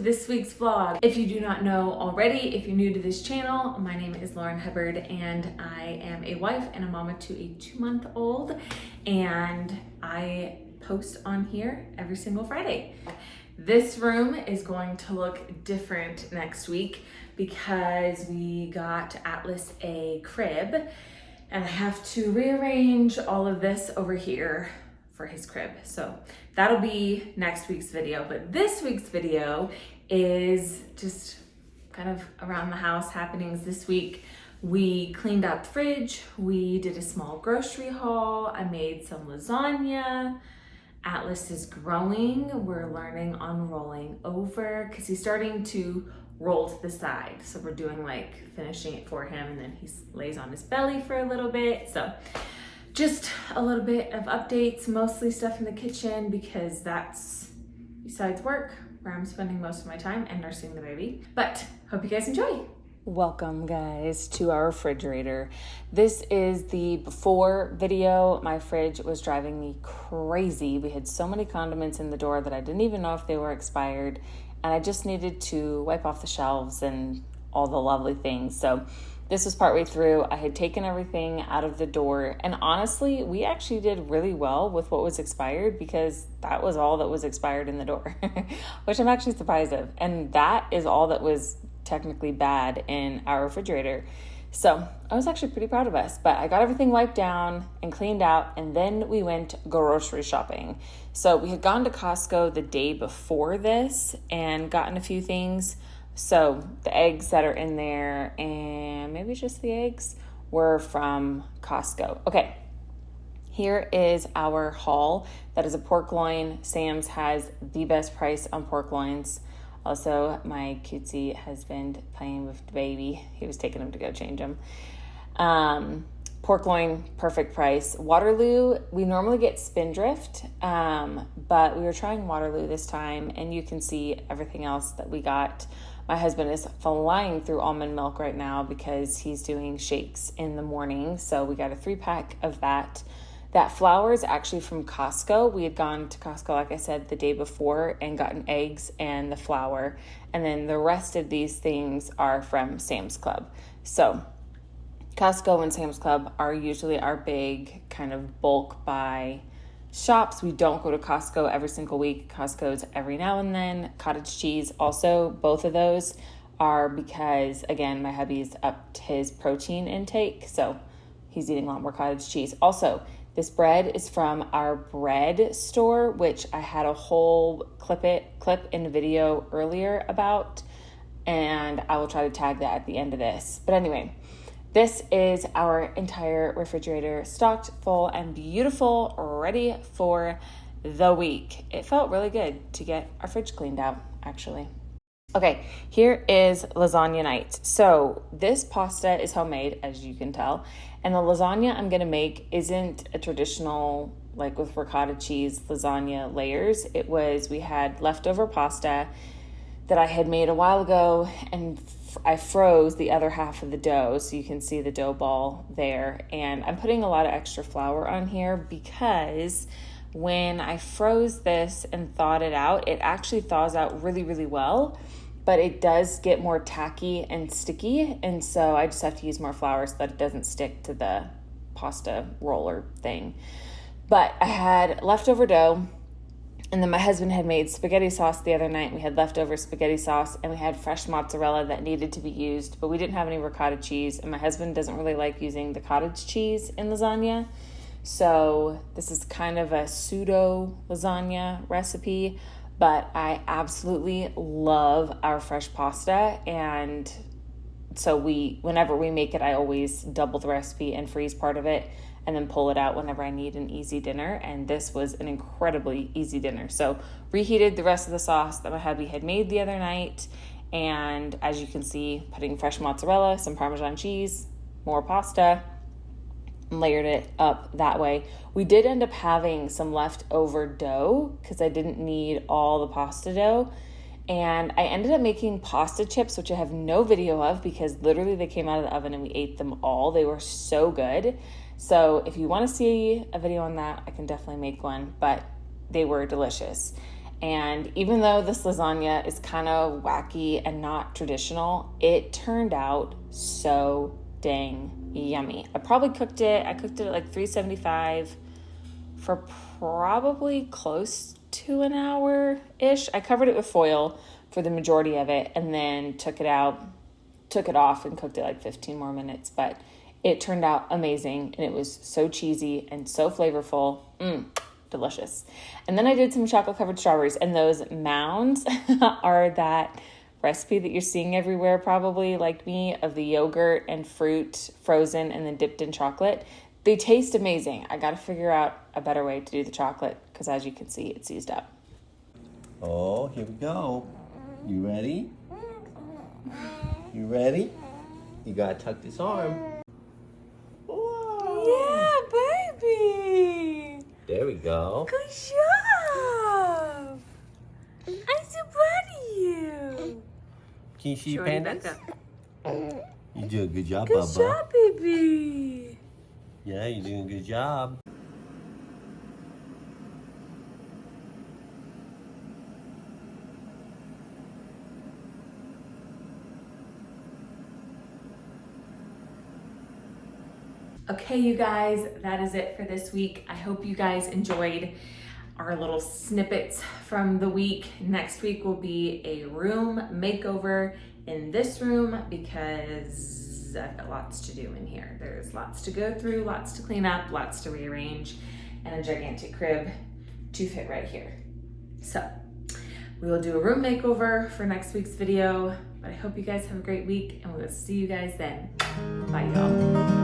this week's vlog. If you do not know already, if you're new to this channel, my name is Lauren Hubbard and I am a wife and a mama to a 2-month-old, and I post on here every single Friday. This room is going to look different next week because we got Atlas a crib and I have to rearrange all of this over here for his crib. So that'll be next week's video, but this week's video is just kind of around the house happenings this week. We cleaned out the fridge, we did a small grocery haul, I made some lasagna. Atlas is growing. We're learning on rolling over because he's starting to roll to the side. So we're doing like finishing it for him, and then he lays on his belly for a little bit. So just a little bit of updates, mostly stuff in the kitchen because that's, besides work, where I'm spending most of my time and nursing the baby. But hope you guys enjoy. Welcome guys to our refrigerator. This is the before video. My fridge was driving me crazy. We had so many condiments in the door that I didn't even know if they were expired, and I just needed to wipe off the shelves and all the lovely things. So this was partway through. I had taken everything out of the door, and honestly, we actually did really well with what was expired because that was all that was expired in the door, which I'm actually surprised of. And that is all that was technically bad in our refrigerator. So I was actually pretty proud of us, but I got everything wiped down and cleaned out, and then we went grocery shopping. So we had gone to Costco the day before this and gotten a few things. So the eggs that are in there, and maybe just the eggs, were from Costco. Okay, here is our haul. That is a pork loin. Sam's has the best price on pork loins. Also, my cutesy husband playing with the baby. He was taking him to go change him. Pork loin, perfect price. Waterloo, we normally get Spindrift, but we were trying Waterloo this time, and you can see everything else that we got. My husband is flying through almond milk right now because he's doing shakes in the morning. So we got a 3-pack of that. That flour is actually from Costco. We had gone to Costco, like I said, the day before and gotten eggs and the flour. And then the rest of these things are from Sam's Club. So Costco and Sam's Club are usually our big kind of bulk buy shops. We don't go to Costco every single week. Costco's every now and then. Cottage cheese also, both of those are because, again, my hubby's upped his protein intake, so he's eating a lot more cottage cheese. Also, this bread is from our bread store, which I had a whole clip in the video earlier about, and I will try to tag that at the end of this. But anyway, this is our entire refrigerator stocked full and beautiful, ready for the week. It felt really good to get our fridge cleaned out, actually. Okay, here is lasagna night. So this pasta is homemade, as you can tell, and the lasagna I'm going to make isn't a traditional, like with ricotta cheese lasagna layers. We had leftover pasta that I had made a while ago, and I froze the other half of the dough, so you can see the dough ball there. And I'm putting a lot of extra flour on here because when I froze this and thawed it out, it actually thaws out really, really well, but it does get more tacky and sticky. And so I just have to use more flour so that it doesn't stick to the pasta roller thing. But I had leftover dough, and then my husband had made spaghetti sauce the other night. We had leftover spaghetti sauce, and we had fresh mozzarella that needed to be used, but we didn't have any ricotta cheese, and my husband doesn't really like using the cottage cheese in lasagna. So this is kind of a pseudo lasagna recipe, but I absolutely love our fresh pasta, and so whenever we make it, I always double the recipe and freeze part of it and then pull it out whenever I need an easy dinner. And this was an incredibly easy dinner. So reheated the rest of the sauce that my hubby had made the other night. And as you can see, putting fresh mozzarella, some Parmesan cheese, more pasta, and layered it up that way. We did end up having some leftover dough because I didn't need all the pasta dough. And I ended up making pasta chips, which I have no video of because literally they came out of the oven and we ate them all. They were so good. So if you want to see a video on that, I can definitely make one, but they were delicious. And even though this lasagna is kind of wacky and not traditional, it turned out so dang yummy. I cooked it at like 375 for probably close to an hour-ish. I covered it with foil for the majority of it and then took it off and cooked it like 15 more minutes. But it turned out amazing, and it was so cheesy and so flavorful. Delicious. And then I did some chocolate-covered strawberries, and those mounds are that recipe that you're seeing everywhere probably, like me, of the yogurt and fruit frozen and then dipped in chocolate. They taste amazing. I got to figure out a better way to do the chocolate because, as you can see, it's used up. Oh, here we go. You ready? You ready? You gotta tuck this arm. Whoa. Yeah, baby. There we go. Good job. I'm so proud of you. Can you see your pandas? You do a good job, Good Bubba. job, baby. Yeah, you're doing a good job. Okay, you guys, that is it for this week. I hope you guys enjoyed our little snippets from the week. Next week will be a room makeover in this room because I've got lots to do in here. There's lots to go through, lots to clean up, lots to rearrange, and a gigantic crib to fit right here. So we will do a room makeover for next week's video, but I hope you guys have a great week, and we will see you guys then. Bye, y'all.